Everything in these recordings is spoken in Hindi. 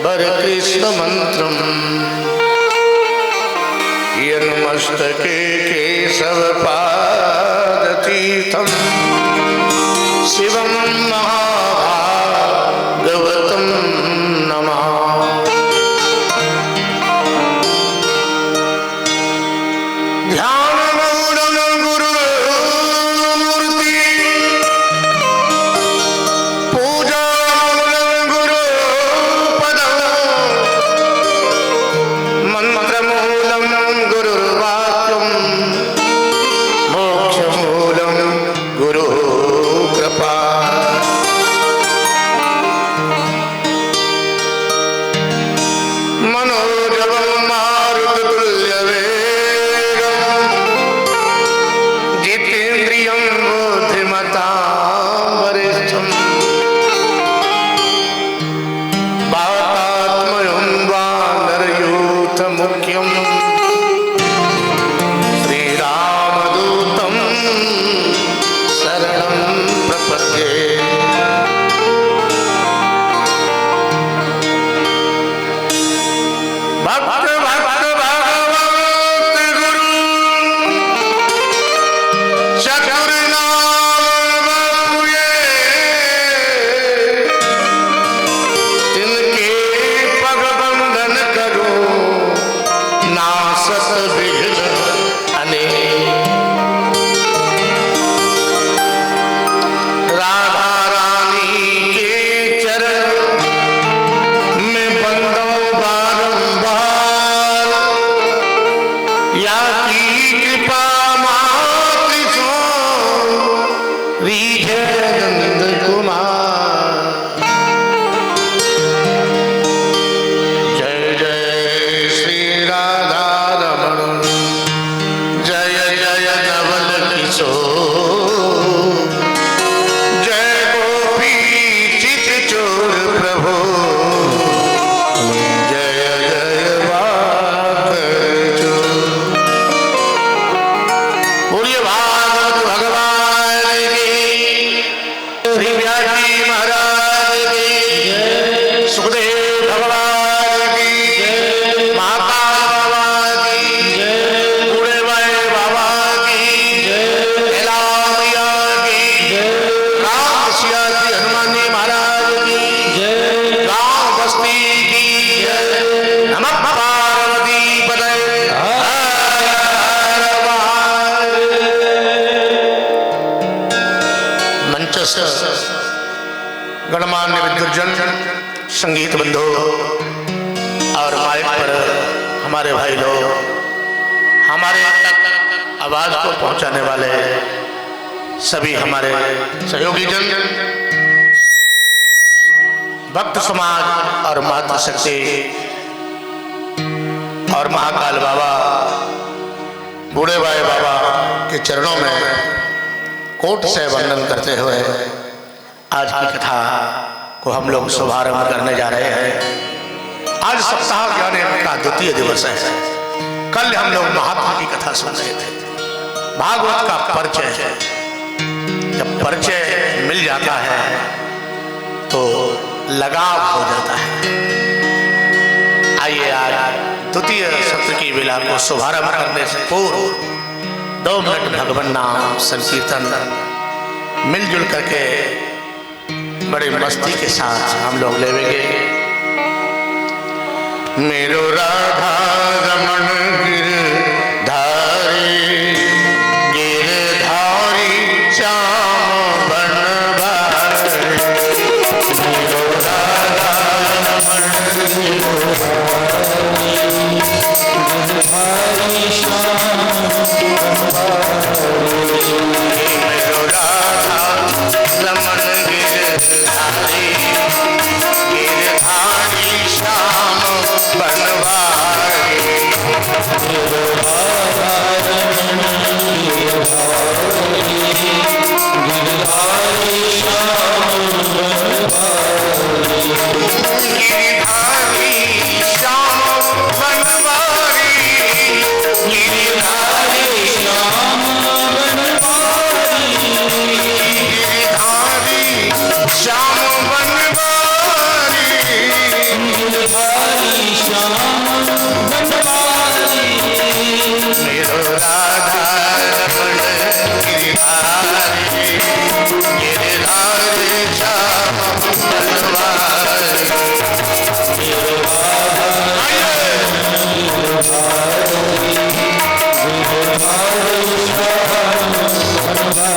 वर कृष्ण मंत्रम यन्मस्तके केशव पादतीर्थम शिवम महाभागवतम नमः। गणमान्य विद्वजन, संगीत बंधु और माइक पर हमारे भाई लोग, हमारे तक आवाज को पहुंचाने वाले सभी हमारे सहयोगी जन, भक्त समाज और मातृशक्ति और महाकाल बाबा बूढ़े भाई बाबा के चरणों में कोट से वंदन करते हुए आज की कथा को हम लोग शुभारंभ करने जा रहे हैं। आज सप्ताह ज्ञान का द्वितीय दिवस है। कल हम लोग महात्मा की कथा सुन रहे थे। भागवत का परिचय, जब परिचय मिल जाता है तो लगाव हो जाता है। आइए आज द्वितीय सत्र की बेला को शुभारंभ करने से पूर्व 2 मिनट भगवान नाम संकीर्तन मिलजुल करके बड़ी मस्ती के साथ हम लोग लेवेंगे। मेरो राधा रमन गिरधारी, गिरधारी श्याम बनवारी। मेरो राधा रमन गिरधारी, गिरधारी श्याम बनवारी। मेरो राधा रमन गिरधारी, गिरधारी श्याम बनवारी। गिरधारी श्याम बनवारी, मेरो राधा रमण गिरधारी, गिरधारी श्याम बनवारी, मेरो राधा गिरधारी, गिरधारी श्याम बनवारी।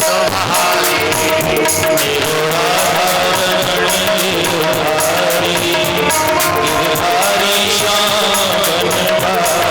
मनभारी मेरो राधा रमण गिरधारी गिरधारी श्याम बनधारी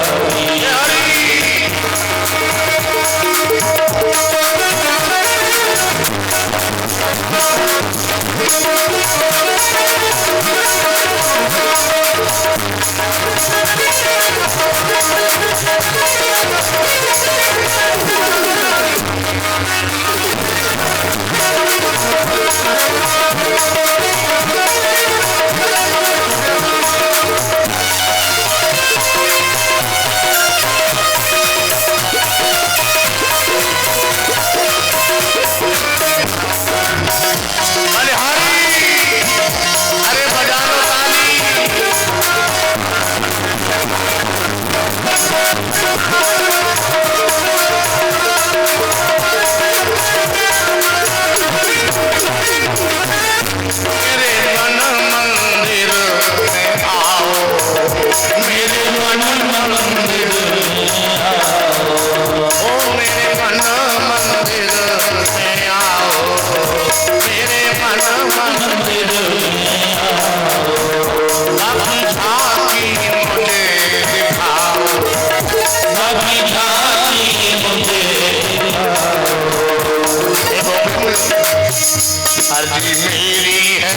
अर्जी मेरी है,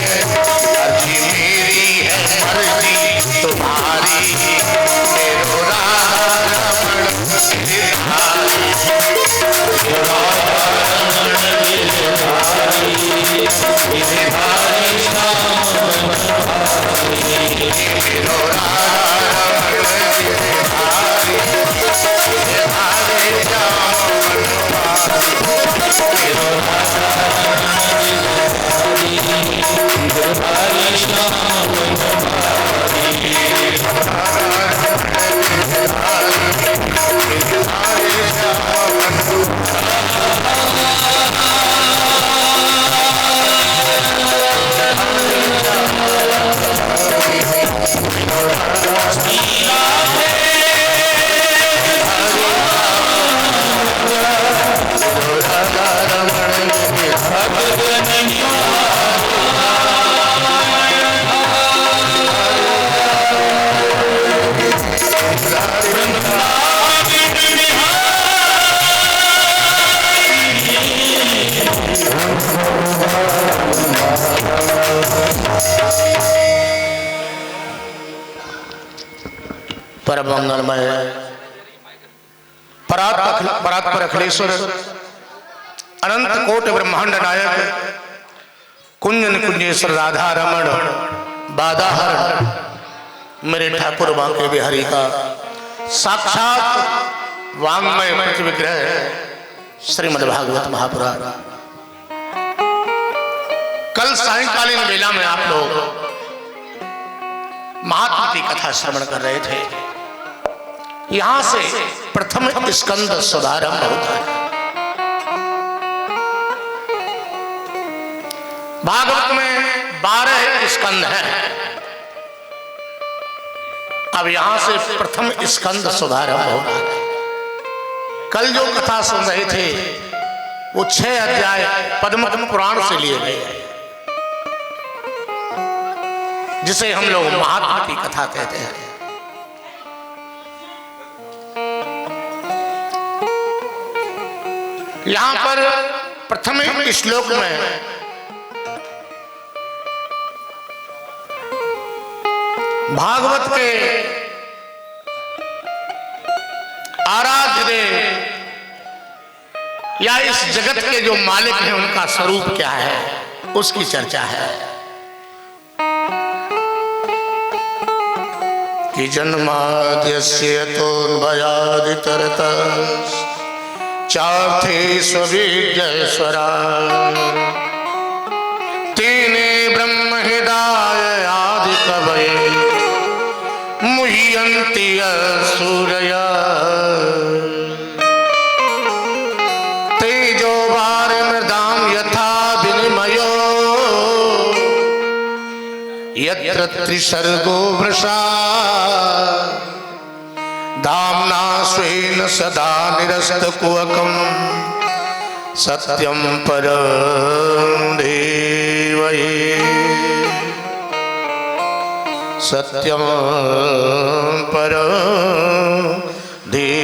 अर्जी मेरी है, अर्जी तुम्हारी मेरो राधा रमण गिरधारी राधा रमण गिरधारी गिरधारी श्याम बनधारी मेरो राधा रमण गिरधारी गिरधारी श्याम बनधारी मेरो राधा गिरधारी श्याम परम मंगलमय परात्पर अखिलेश्वर अनंत कोटि ब्रह्मांड नायक कुंजन कुंजेश्वर राधा रमण बाधाहरण मेरे ठाकुर बांके बिहारी का साक्षात वांग्मय मंच विग्रह श्रीमद्भागवत महापुराण। कल सायंकालीन वेला में आप लोग महात्मा की कथा श्रवण कर रहे थे। यहां से प्रथम स्कंद शुभारंभ होता है। भागवत में 12 स्कंद हैं। अब यहां से प्रथम स्कंद शुभारंभ हो रहा है। कल जो कथा सुन रहे थे वो 6 अध्याय पद्म पुराण से लिए गए, जिसे हम लोग महात्मा की कथा कहते हैं। यहां पर प्रथम श्लोक में भागवत के आराध्य देव या इस जगत के जो मालिक हैं उनका स्वरूप क्या है उसकी चर्चा है। कि जन्माद्यस्य तोन्भयादितरतश्चार्थेष्वविद्येश्वरा तेने ब्रह्म हृदय आदि कवये मुह्यन्ति सूरया तेजो वारिमृदां यथा विनिमयो यत्र त्रिसर्गो वृषा दाम्ना स्वेन सदा निरस्तकुहकं सत्यम परम धीमहि सत्यम परम धीमहि।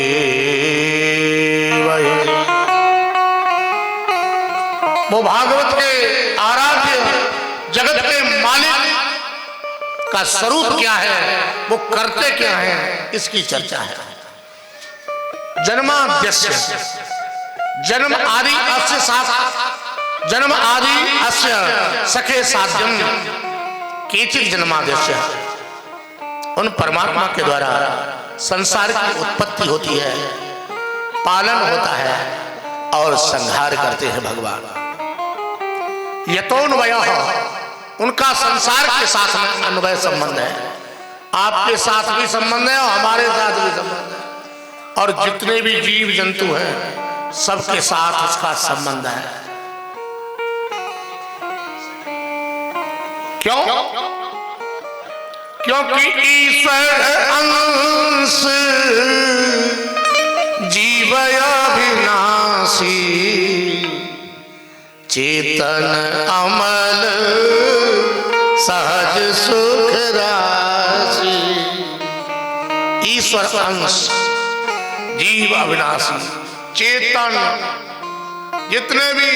वो भागवत के आराध्य जगत के मालिक का स्वरूप क्या है, वो करते क्या है, इसकी चर्चा है। जन्माद्यस्य जन्म आदि अस्य साथ जन्म आदि अस्य सखे साध्यम केचित् जन्माद्यस्य। उन परमात्मा के द्वारा संसार की उत्पत्ति होती है, पालन होता है और संहार करते हैं भगवान। यतोन्वयः उनका संसार के साथ में अन्वय संबंध है। आपके साथ भी संबंध है और हमारे साथ भी संबंध है, और जितने भी जीव जंतु हैं सबके साथ उसका संबंध है। क्यों? क्योंकि ईश्वर अंश जीव अविनाशी चेतन अमल सहज सुख राशि। ईश्वर अंश जीव अविनाशी चेतन, जितने भी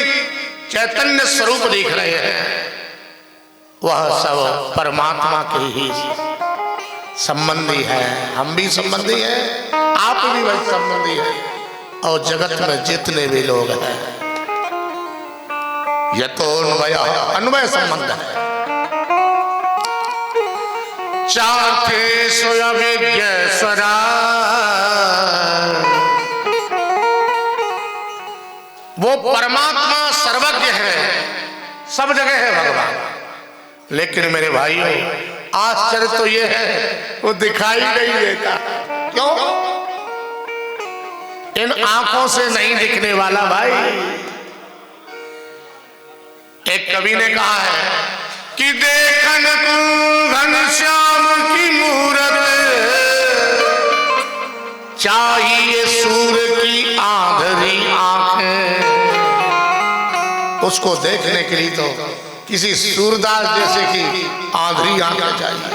चैतन्य स्वरूप दिख रहे हैं वह सब परमात्मा के ही संबंधी है। हम भी संबंधी हैं, आप भी वही संबंधी हैं, और जगत में जितने भी लोग हैं यतोन्वयः अन्वय संबंध है। चार्थे स्वयं वो परमात्मा सर्वज्ञ है, सब जगह है भगवान। लेकिन मेरे भाइयों, आश्चर्य तो ये है वो दिखाई नहीं देता। क्यों? इन आंखों से नहीं दिखने वाला भाई। एक कवि ने कहा है कि देखन को घनश्याम की मूरत चाहिए सूर्य की आंधरी आंखें। उसको देखने के लिए तो किसी सूरदास जैसे की आंधरी आंखें चाहिए,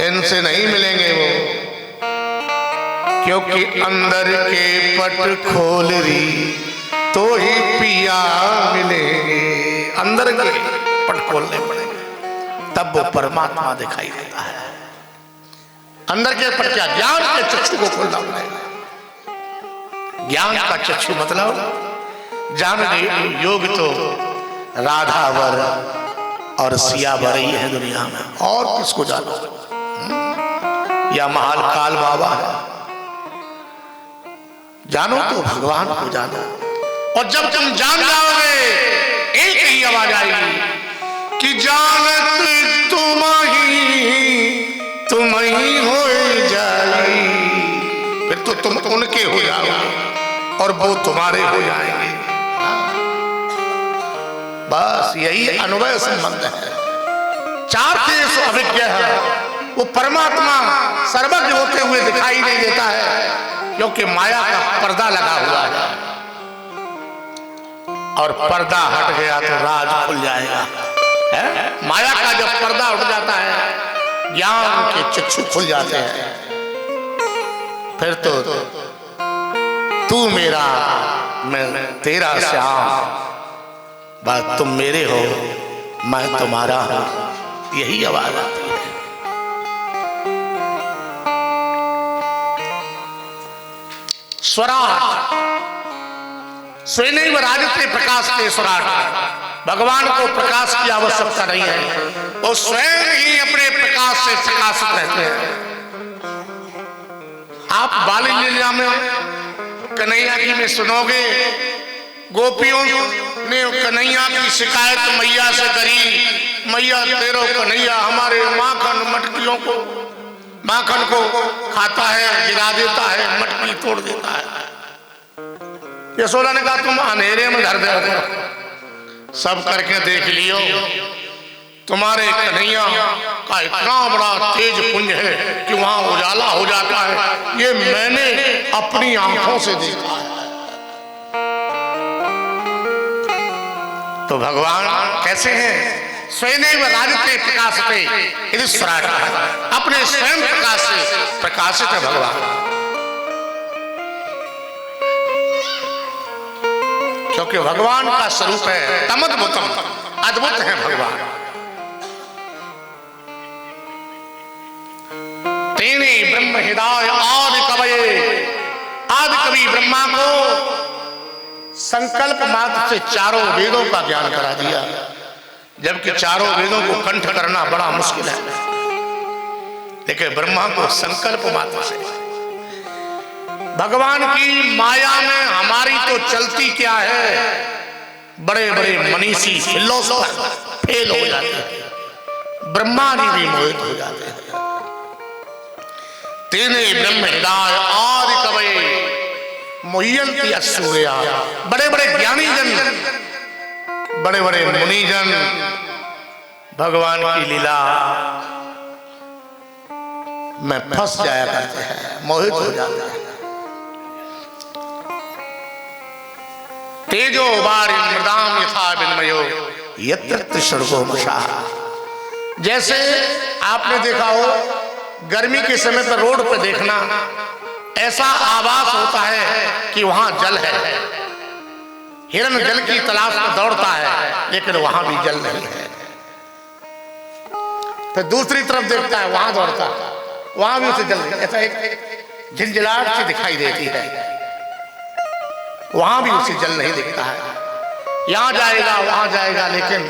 इनसे नहीं मिलेंगे वो। क्योंकि अंदर के पट खोल रही तो ही पिया मिलेंगे। अंदर के पट खोलने पड़ेंगे तब वो परमात्मा दिखाई देता है। अंदर के पट क्या? ज्ञान के चक्षु को खोलना पड़ेगा। ज्ञान का चक्षु मतलब जान योग तो राधावर और सियावर ही है दुनिया में, और किसको जानो? या महाकाल बाबा है, जानो तो भगवान को जानो। और जब तुम जान जाओगे एक ही आवाज आएगी कि जानत तुम ही हो जाएगी। फिर तो तुम उनके हो जाओगे और वो तुम्हारे हो जाएंगे। बस यही अन्वय संबंध है। चाहते अविज्ञ है, वो परमात्मा सर्वज्ञ होते हुए दिखाई नहीं देता है, क्योंकि माया का पर्दा लगा हुआ है। और पर्दा हट गया तो राज खुल जाएगा। है? माया का जब पर्दा उठ जाता है, ज्ञान के चक्षु खुल जाते हैं, फिर तो तू मेरा मैं तेरा श्याम, बात तुम मेरे हो मैं तुम्हारा हूं, यही आवाज आती है। स्वराट स्वयं राजते प्रकाश के स्वराट। भगवान को प्रकाश की आवश्यकता नहीं है, वो स्वयं ही अपने प्रकाश से प्रकाशित रहते हैं। आप बाल लीला में कन्हैया की में सुनोगे, गोपियों ने कन्हैया की शिकायत मैया से करी, मैया तेरो कन्हैया हमारे माखन मटकियों को माखन को खाता है, गिरा देता है, मटकी तोड़ देता है। यशोदा ने कहा तुम अंधेरे में धर दे, सब करके देख लियो, तुम्हारे कन्हैया का इतना बड़ा तेज पुंज है कि वहां उजाला हो जाता है। ये मैंने अपनी आंखों से देखा है। तो भगवान कैसे हैं? स्वयं राजते प्रकाशते यदि स्वराट, अपने स्वयं प्रकाश से प्रकाशित है भगवान। क्योंकि भगवान का स्वरूप है तमद्भुतम, अद्भुत है भगवान। तेने ब्रह्म हृदय आदि कवये, आदि कवि ब्रह्मा को संकल्प मात्र से चारों वेदों का ज्ञान करा दिया, जबकि चारों वेदों को कंठ करना बड़ा मुश्किल है, लेकिन ब्रह्मा को संकल्प मात्र से। भगवान की माया में हमारी तो चलती क्या है, बड़े बड़े मनीषी फिलोसोफर फेल हो जाते हैं, ब्रह्मा जी भी मोहित हो जाते हैं। तेने ब्रह्म हृदय आदि कवये मुह्यन्ति असूर्या, बड़े बड़े ज्ञानी जन, बड़े बड़े मुनिजन भगवान की लीला में फंस जाया करते हैं, मोहित हो जाते हैं। तेजो वारि मृदाम यथा विनिमयो यत्र सर्गो मशाः। जैसे आपने देखा हो गर्मी के समय पर रोड पर देखना, ऐसा आभास होता है कि वहां जल है, हिरण जल की तलाश में दौड़ता है, लेकिन वहां भी जल नहीं है। फिर दूसरी तरफ देखता है, वहां दौड़ता है, वहां भी उसे जल नहीं, ऐसा एक झिलझिलाहट सी दिखाई देती है, वहां भी उसे जल नहीं दिखता है। यहां जाएगा वहां जाएगा, लेकिन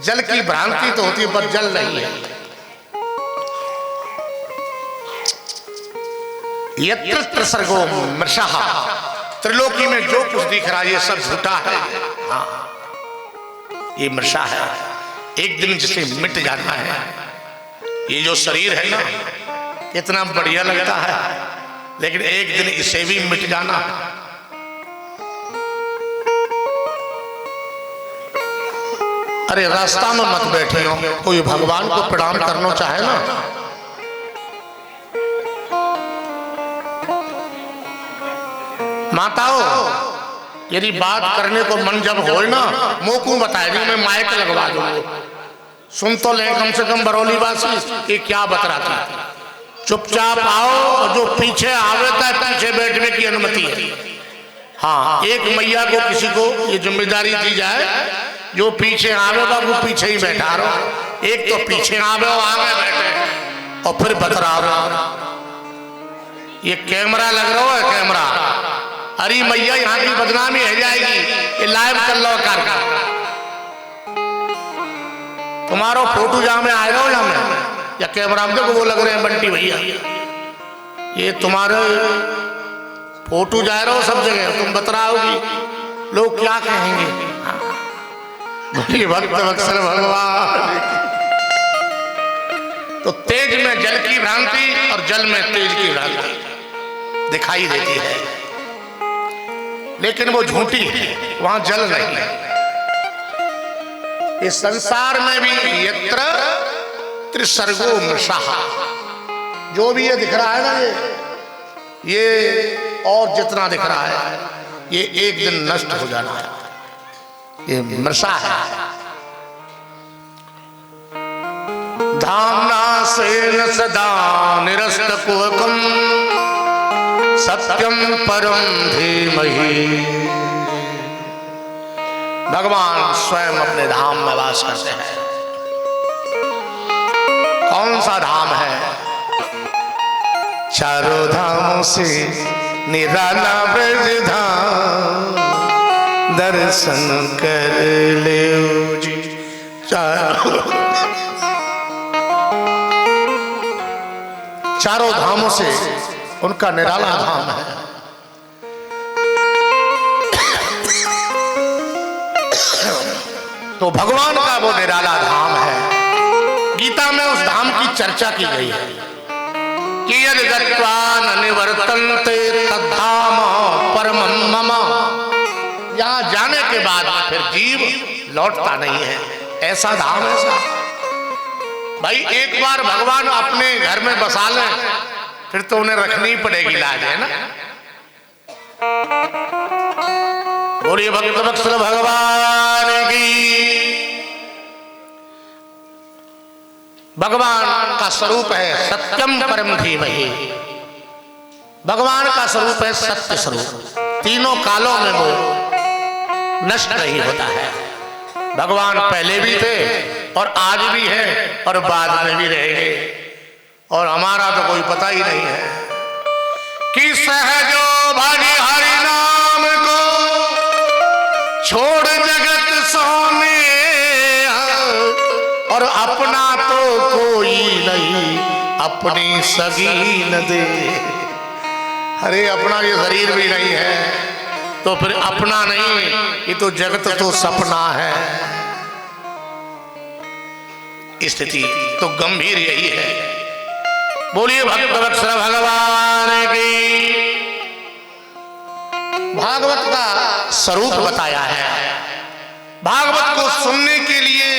जल की भ्रांति तो होती है पर जल नहीं है। यत्र सर्गो मृषः, त्रिलोकी में जो कुछ दिख रहा है ये सब झूठा है। हाँ, ये मृषा है, एक दिन जिसे मिट जाना है। ये जो शरीर है ना, कितना बढ़िया लगता है, लेकिन एक दिन इसे भी मिट जाना है। अरे रास्ता में मत बैठियो, कोई भगवान को प्रणाम करना चाहे ना, माताओं यदि बात करने को मन जब हो ना, मोकू बताएगी, मैं माइक लगवा दूंगा, सुन तो ले कम से कम बरौली वासी कि क्या बतरा था। चुपचाप आओ, और जो पीछे आवे था पीछे बैठने की अनुमति है। हाँ, एक मैया को किसी को ये जिम्मेदारी दी जाए, जो पीछे आवे बाबू पीछे ही बैठा रहो, एक तो पीछे आवे और आगे बैठे और फिर बतरा रहो। ये कैमरा लग रहा है, कैमरा, अरे मैया यहाँ की बदनामी हो जाएगी, ये लाइव कर लो कर तुम्हारो फोटो जहां में आएगा हो, जहां में या कैमरा में देखो वो लग रहे हैं बंटी भैया, ये तुम्हारे फोटो जा रहा हो सब जगह, तुम बतराओगी, लोग क्या कहेंगे। भक्त वत्सल भगवान। तो तेज में जल की भ्रांति और जल में तेज की भ्रांति दिखाई देती है, लेकिन वो झूठी है, वहां जल नहीं है। इस संसार में भी यत्र त्रिसर्गो मृषः, जो भी ये दिख रहा है ना, ये और जितना दिख रहा है ये एक दिन नष्ट हो जाना है, ये मृषा है। धामना सेन सदा निरस्त कुहकम सत्यम परम धीमहि। भगवान स्वयं अपने धाम में वास करते हैं। कौन सा धाम है? चारों धामों से निराला ब्रज धाम, दर्शन कर ले जी। चारों धामों से उनका निराला धाम है। तो भगवान का वो निराला धाम है। गीता में उस धाम की चर्चा की गई है कि यदि गत्वा न निवर्तन्ते तद्धाम परमं मम। यहाँ जाने के बाद फिर जीव लौटता नहीं है, ऐसा धाम है। भाई एक बार भगवान अपने घर में बसा लें फिर तो उन्हें रखनी पड़ेगी लाज, है ना। बोलिए भक्त वत्सल भगवान की। भगवान का स्वरूप है सत्यम परम धीमहि। भगवान का स्वरूप है सत्य स्वरूप। तीनों कालों में वो नष्ट नहीं होता है। भगवान पहले भी थे और आज भी है और बाद में भी रहेंगे। और हमारा तो कोई पता ही नहीं है कि सहजो भागी हरि नाम को छोड़ जगत सोने, और अपना तो कोई नहीं अपनी सगी न दे। अरे अपना ये शरीर भी नहीं है तो फिर अपना नहीं, ये तो जगत तो सपना है। स्थिति तो गंभीर यही है। बोलिए भक्त वत्सल भगवान की। भागवत का स्वरूप बताया है। भागवत को सुनने के लिए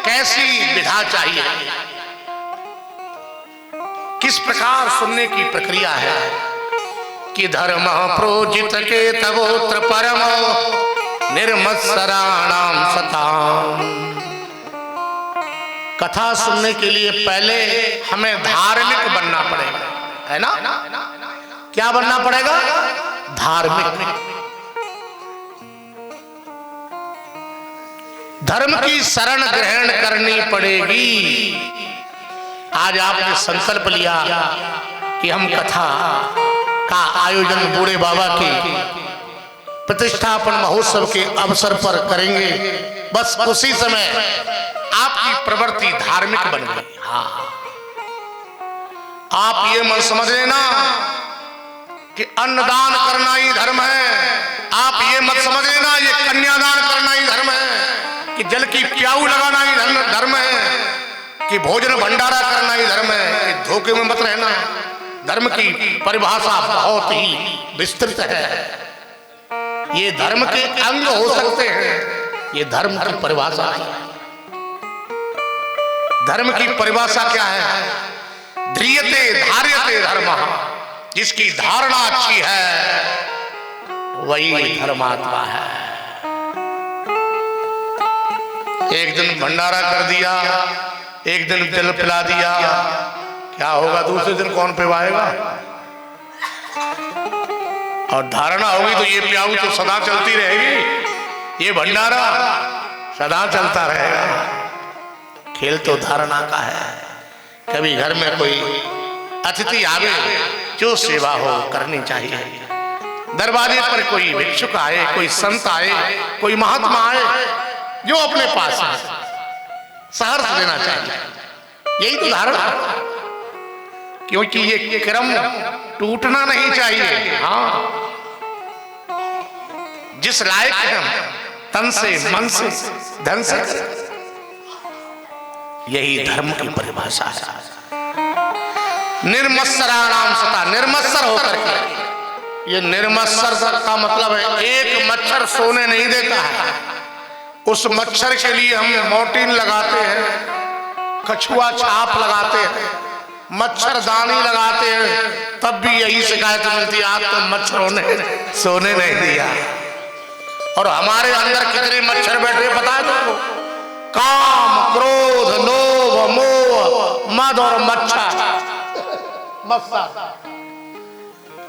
कैसी विधा चाहिए, किस प्रकार सुनने की प्रक्रिया है कि धर्म प्रोजित के तगोत्र परम निर्मत्सराणाम सताम। कथा सुनने के लिए पहले हमें धार्मिक बनना पड़ेगा, है ना? क्या बनना पड़ेगा? धार्मिक। धर्म की शरण ग्रहण करनी पड़ेगी। आज आपने संकल्प लिया कि हम कथा का आयोजन बूढ़े बाबा की प्रतिष्ठापन महोत्सव के अवसर पर करेंगे। बस उसी समय आपकी प्रवृत्ति धार्मिक बन गई। हाँ, आप ये मत समझ लेना कि अन्नदान करना ही धर्म है। आप ये मत समझ लेना ये कन्यादान करना ही धर्म है, कि जल की प्याऊ लगाना ही धर्म है, कि भोजन भंडारा करना ही धर्म है। धोखे में मत रहना। धर्म की परिभाषा बहुत ही विस्तृत है। ये धर्म के अंग हो सकते हैं, ये धर्म की परिभाषा नहीं है। धर्म की परिभाषा क्या है? ध्रियते धार्यते धर्मः। जिसकी धारणा अच्छी है वही धर्मात्मा है। एक दिन भंडारा कर दिया, एक दिन जल पिला दिया, क्या होगा? दूसरे दिन कौन पिवाएगा? और धारणा होगी तो ये प्याऊ तो सदा चलती रहेगी, ये भंडारा सदा चलता रहेगा। खेल तो धारणा का है। कभी घर में कोई अतिथि आवे, जो सेवा हो करनी चाहिए। दरवाजे पर कोई भिक्षुक आए, कोई संत आए, कोई महात्मा आए, जो अपने पास है सहर्ष देना चाहिए। यही तो धारणा, क्योंकि ये क्रम टूटना नहीं चाहिए। हाँ, जिस लायक हम तन से, मन से, धन से, यही धर्म की परिभाषा है। निर्मत्सराणाम सता, निर्मत्सर होकर के। ये निर्मत्सर का मतलब है एक मच्छर सोने नहीं देता है। उस मच्छर के लिए हम मोर्टीन लगाते हैं, कछुआ छाप लगाते हैं, मच्छरदानी लगाते हैं, तब भी यही शिकायत मिलती है, आप तो मच्छरों ने सोने नहीं दिया। और हमारे अंदर कितने मच्छर बैठे पता है तुमको? काम, क्रोध, लोभ, मोह, मद और मच्छर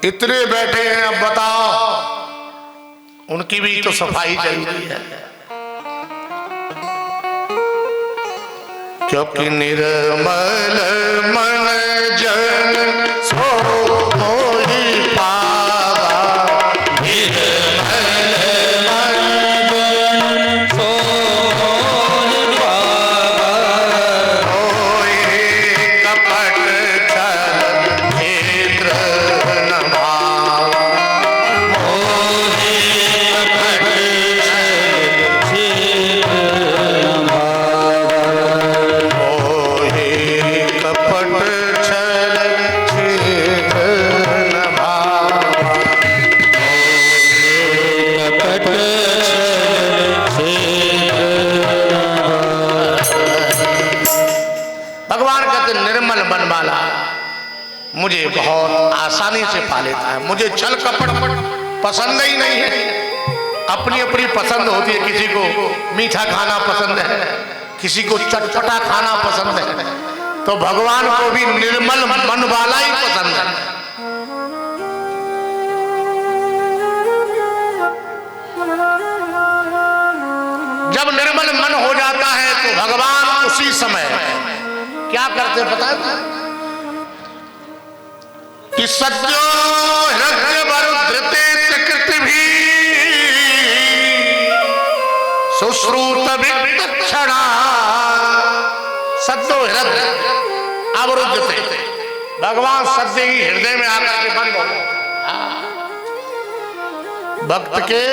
इतने बैठे हैं। अब बताओ, उनकी भी तो सफाई जरूरी है। क्योंकि निर्मल मन जन सो मोहि पावा, निर्मल मन जन सो मोहि पावा, होए कपट छल क्षेत्र न भावा, होए कपट छल क्षेत्र न भावा, मुझे बहुत आसानी से पा लेता है। मुझे छल कपट पसंद ही नहीं है। अपनी अपनी पसंद होती है। किसी को मीठा खाना पसंद है, किसी को चटपटा खाना पसंद है, तो भगवान को भी निर्मल मन वाला ही पसंद है। जब निर्मल मन हो जाता है तो भगवान उसी समय क्या करते पता है? कि सद्यो हृदय वरुद्धते चकृत भी सुश्रुत विक्षणा। सद्यो हृदय अवरुद्धते, भगवान सद्य ही हृदय में आकर के बंद हो गए। भक्त के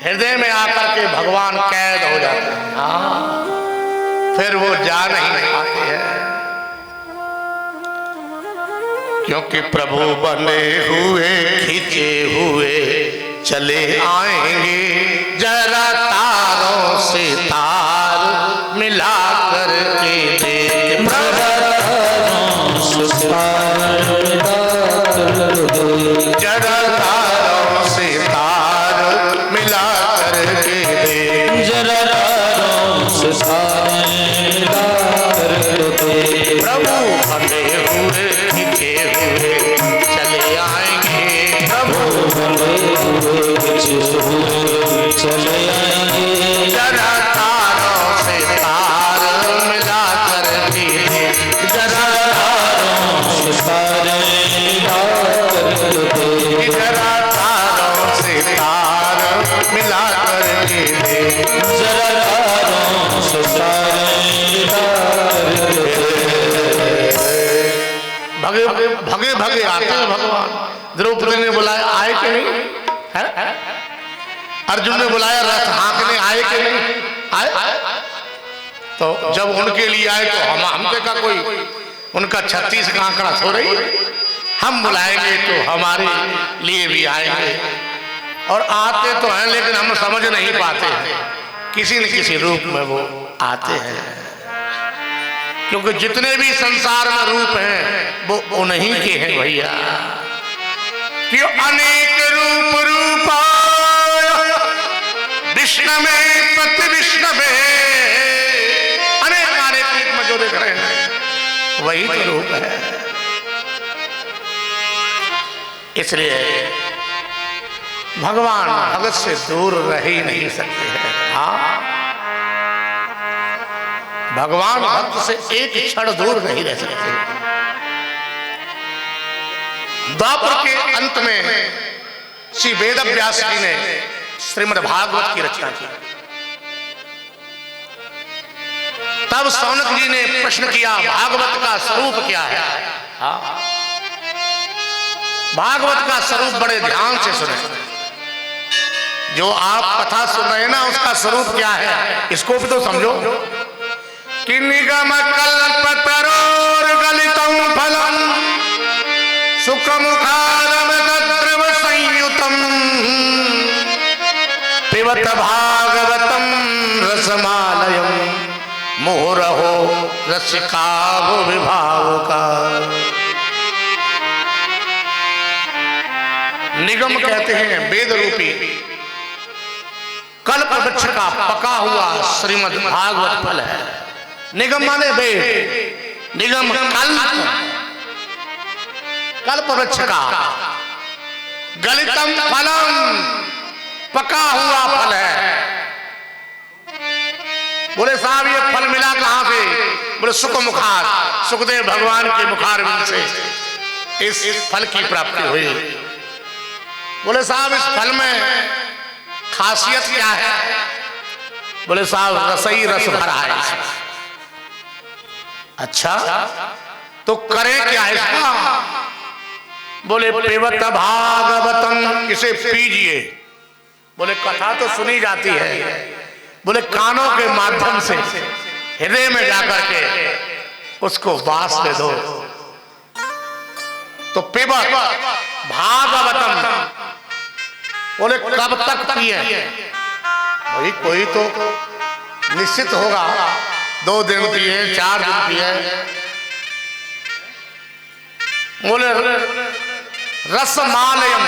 हृदय में आकर के भगवान कैद हो जाते हैं, फिर वो जा नहीं पाते हैं। क्योंकि प्रभु बने हुए खींचे हुए चले आएंगे, जरा तारों से तार मिला कर के देख। जरा तारों से तार मिला कर के देख। जरा तारों से तार मिला कर के। प्रभु बने हुए खींचे हुए चले आएंगे, प्रभु बने हुए खींचे हुए चले आएंगे। जरा तारों से तार मिला कर के देख। जरा तारों से तार मिला कर के। जरा तारों से तार मिला कर के देख। जरा तारों से तार मिला कर के। भगे भगे भगे आते हैं भगवान। द्रौपदी ने बुलाया, आए कि नहीं है? अर्जुन ने बुलाया, रथ हाँकने आए कि नहीं आए? तो जब उनके लिए आए तो हमसे का कोई उनका 36 का आंकड़ा सो रही, हम बुलाएंगे तो हमारे लिए भी आएंगे। और आते तो हैं लेकिन हम समझ नहीं पाते हैं, किसी न किसी रूप में वो आते हैं। क्योंकि जितने भी संसार में रूप हैं वो उन्हीं के हैं भैया। क्यों अनेक रूप रूपाय विष्णु में पति विष्णु में, अनेक रूप में जो देख रहे हैं वही तो रूप है। इसलिए भगवान भगत से दूर रह ही नहीं सकते हैं। हाँ, भगवान भक्त से एक क्षण दूर नहीं रह सकते। द्वापर के अंत में श्री वेद व्यास जी ने श्रीमद् भागवत की रचना की। तब सौनक जी ने प्रश्न किया, भागवत का स्वरूप क्या है? भागवत का स्वरूप बड़े ध्यान से सुने। जो आप कथा सुन रहे हैं ना, उसका स्वरूप क्या है इसको भी तो समझो। कि निगम कल्पतरोर गलितम फलम सुखमुखारम तद्रव संयुतम पिबत भागवतम रसमालयम मोरहो रसिकाव विभावका। निगम कहते हैं वेद रूपी कल्प वृक्ष का पका हुआ श्रीमद् भागवत फल है। निगम माने वेद, निगम कल्प वृक्ष का, गलितम फलम पका हुआ फल है। बोले साहब ये फल मिला कहां से? बोले सुख मुखार, सुखदेव भगवान के मुखार से इस फल की प्राप्ति हुई। बोले साहब इस फल में खासियत क्या है? बोले साहब रसई रस भरा है इसमें। अच्छा तो करें क्या इसका? बोले पिबत भागवतम, इसे पीजिए। बोले कथा तो सुनी जाती है, बोले कानों के माध्यम से हृदय में जाकर के उसको वास दे दो। तो पिबत भागवतम, बोले कब तक पिए? भाई कोई तो निश्चित होगा, 2 दिन पिए, 4 दिन पिए। बोले रसमालयम,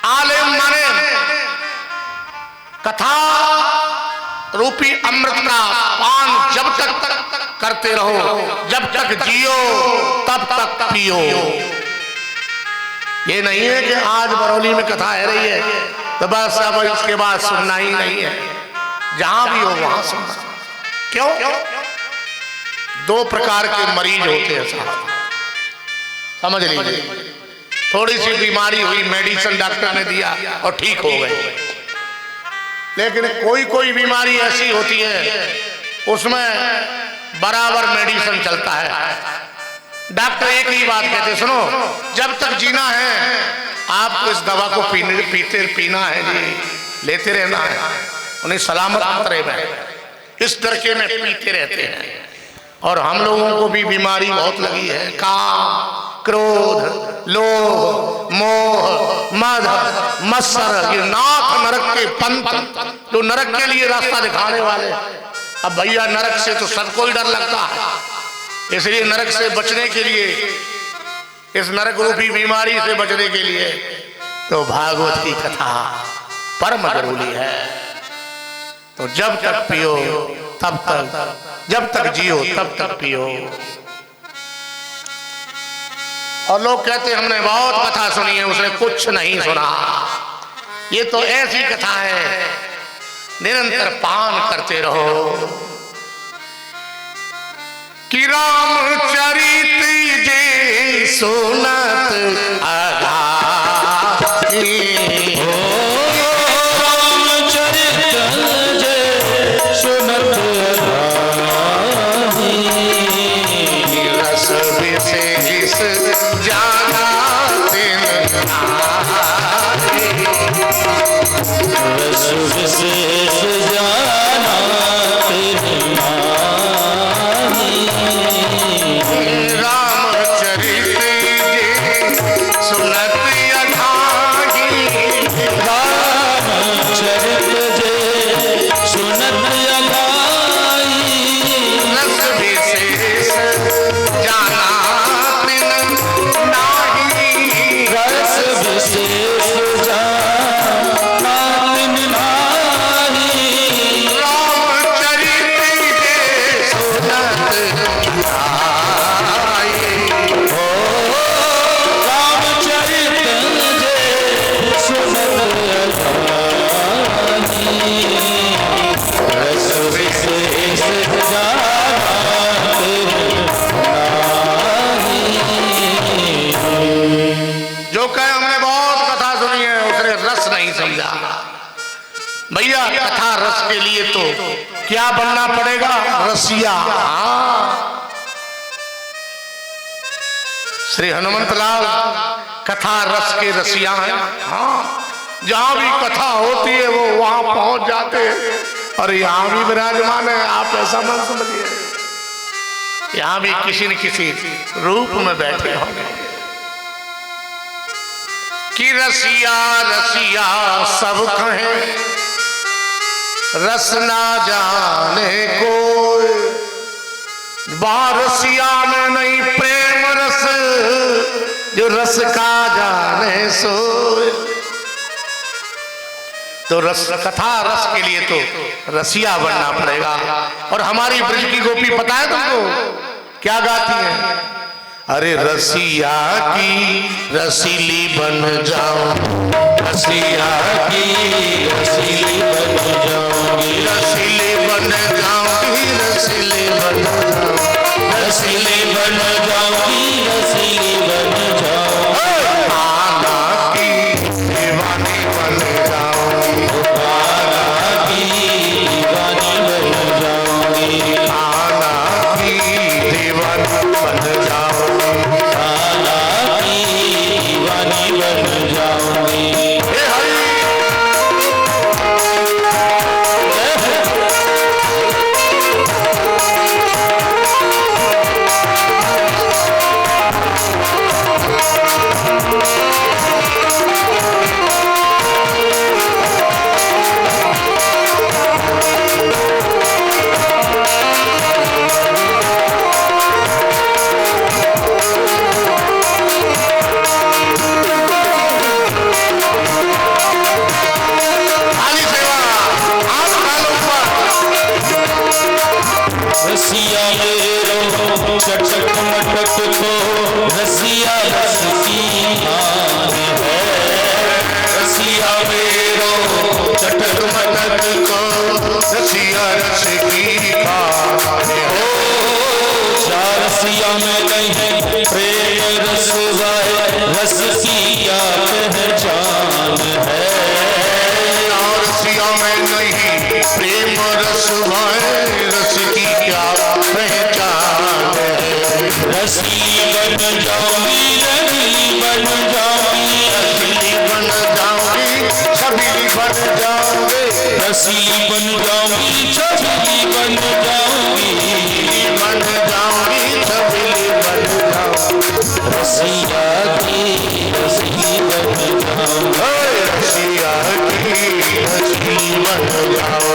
आलिम माने कथा रूपी अमृत का पान जब तक करते रहो, जब तक जियो तब तक पियो। ये नहीं है कि आज बरौली में कथा है रही है तो बस अब इसके बाद सुनना ही नहीं है, जहां भी हो वहां सुनना। क्यों? दो प्रकार के मरीज होते हैं साहब, समझ लीजिए। थोड़ी सी बीमारी हुई, मेडिसिन डॉक्टर ने दिया और ठीक हो गए, लेकिन कोई कोई बीमारी ऐसी होती है उसमें बराबर मेडिसिन चलता है। डॉक्टर एक ही बात कहते, सुनो जब तक जीना है आपको इस दवा को पीना है जी, लेते रहना है, उन्हें सलामत खतरे में इस तरीके में पीते रहते हैं। और हम लोगों को भी बीमारी बहुत लगी है, काम, क्रोध, लोभ, मोह, मद, मत्सर, ये नाक नरक के पंथ जो नरक के लिए रास्ता दिखाने वाले। अब भैया नरक से तो सबको ही डर लगता है, इसलिए नरक से बचने के लिए, इस नरक रूपी बीमारी से बचने के लिए तो भागवत की कथा परम जरूरी है। तो जब तक पियो तब तक, जब तक जियो तब तक पियो। और लोग कहते हमने बहुत कथा सुनी है, उसने कुछ नहीं सुना। ये तो ऐसी कथा है, निरंतर पान करते रहो कि रामचरित जे सुनत आगाही, रामचरित जे सुनत आगाही, रस विशेष जाना तिन आए, रस विशेष जाना तिन आए, रामचरित जे सुनत अघाही, रामचरित जे सुनत अघाही, रस विशेष जाना तिन नाही, रस विशेष जाना तिन नाही, रामचरित जे सुनत आए, रामचरित जे सुनत अघाही, रस विशेष जाना तिन नाही। जो कहे हमने बहुत कथा सुनी है उसने रस नहीं समझा। भैया कथा रस के लिए तो क्या बनना पड़ेगा? रसिया। हाँ, श्री हनुमंत लाल कथा रस के रसिया हैं। हाँ, जहां भी कथा होती है वो वहां पहुंच जाते हैं और यहाँ भी विराजमान है। आप ऐसा मत समझिए, यहाँ भी किसी न किसी रूप में बैठे होंगे कि रसिया रसिया सब कहें, रस ना जाने कोई, बारसिया में नहीं प्रेम रस, जो रस का जाने सोए। तो रस, कथा रस के लिए तो रसिया बनना पड़ेगा। और हमारी ब्रज की गोपी पता है तुमको क्या गाती है? अरे रसिया की रसीली बन जाओ, रसिया की रसीली बन जाऊंगी, रसीली बन जाऊंगी, रसीली बन जाऊंगी, रसीली बन जाऊंगी, रसीली बन जाऊंगी, आना की दीवानी बन जाऊंगी, आना की दीवानी बन जाऊंगी, आना की दीवानी बन जाऊंगी, आना की दीवानी बन जाऊंगी। हे हरि रसिया मेरो चटक मटक को रसिया रस की खान है। रसिया मेरो चटक मटक को रसिया रस की खान हो। रसिया में नहीं प्रेम रस वाए रस की क्या पहचान है। रसिया में नहीं प्रेम रस वाए रस की क्या पहचान है। रसीली बन जाऊंगी रसीली बन जाऊंगी रसीली बन जाऊंगी छबीली बन जाऊंगे। रसीली बन जाऊंगी छबीली बन जाऊंगी बन जाऊंगी छबीली बन जाऊंगी। रसिया की रसीली बन जाऊंगी रसिया की रसीली बन जाऊंगी।